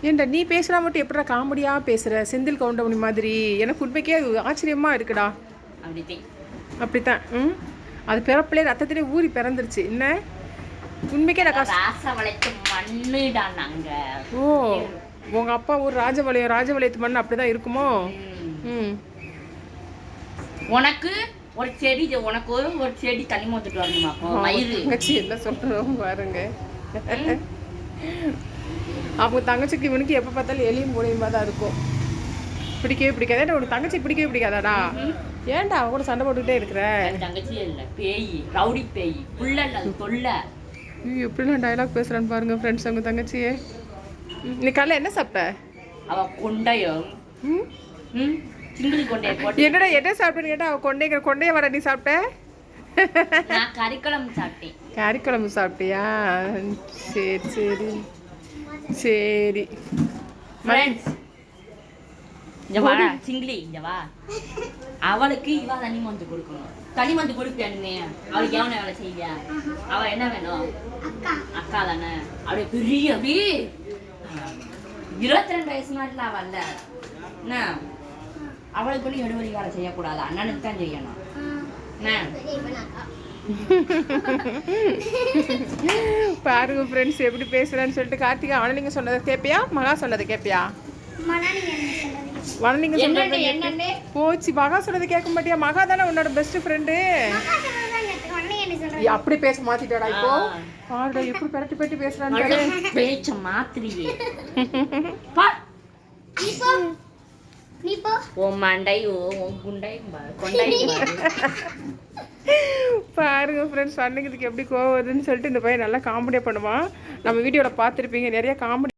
ஏன்டா நீ பேசுனா மட்டும் எப்படா காமெடியாக பேசுகிற செந்தில் கவுண்டமணி மாதிரி? எனக்கு உண்மைக்கே அது ஆச்சரியமாக இருக்குடா. அப்படித்தான். அது பிறப்பிலே ரத்தத்திலே ஊறி பிறந்துருச்சு. என்ன உண்மைக்கே நான் ஓ உங்கள் அப்பா ஊர் ராஜபாளையத்து மண் அப்படி தான் இருக்குமோ? உனக்கு ஒரு செடி உனக்கு ஒரு செடி தண்ணி மொத்துட்டு வரணுமா? தங்கச்சி என்ன சொல்கிறோம் பாருங்க. அவங்க தங்கச்சிக்கு இவனுக்கு எப்போ பார்த்தாலும் எலியும் மூலியமாக தான் இருக்கும். பிடிக்கவே பிடிக்காது. ஏன்டா உனக்கு தங்கச்சி பிடிக்கவே பிடிக்காதாடா? ஏன்டா அவன் கூட சண்டை போட்டுக்கிட்டே இருக்கிற? தங்கச்சி இல்லை, பேய், ரவுடி பேய், புள்ள தொல்லை. எப்படிலாம் டைலாக் பேசுகிறான்னு பாருங்க ஃப்ரெண்ட்ஸ். அவங்க தங்கச்சியே நீ காலைல என்ன சாப்பிட்ட? அவ கொண்டையும் என்னடா என்ன சாப்பிட்டேன்னு கேட்டா அவ கொண்டைய வர. நீ சாப்பிட்ட? நான் கறிக்குழம்பு சாப்பிட்டேன். கறிக்குழம்பு சாப்பிட்டியா? சரி சரி சரி. சிங்கிளி இங்க வா. அவளுக்கு இவ தண்ணி மந்து கொடுக்கணும். தண்ணி மந்து கொடுப்பேன்னு அவளுக்கு எவன வேலை செய்ய? அவ என்ன வேணும்? அக்கா தானே. அப்படியே பெரிய அப்படி 22 வயசு நாட்டுல அவள் இல்ல என்ன, அவளுக்கு கூட எடுவரி வேலை செய்யக்கூடாது, அண்ணனுக்கு தான் செய்யணும். பாருங்க ஃப்ரெண்ட்ஸ் எப்படி பேசுறேன்னு சொல்லிட்டு. கார்த்திகா வனலிங்க சொன்னதை கேட்பியா? மகா சொன்னதை கேட்பியா? வனலிங்க சொன்னது போச்சு. மகா சொன்னதை கேட்க மாட்டியா? மகா தானே உன்னோட பெஸ்ட் ஃப்ரெண்டு. அப்படி பேச மாத்திட்டாடா இப்போ. பாருடா எப்படி பெரட்டி பெரட்டி பேசுறான்னு. பேச்ச மாத்திரியே பாருங்க ஃப்ரெண்ட்ஸ், வன்னிக்கிறதுக்கு எப்படி கோவம் வருதுன்னு சொல்லிட்டு இந்த பையன் நல்லா காமெடியாக பண்ணுவான். நம்ம வீடியோவில் பார்த்துருப்பீங்க நிறைய காமெடி.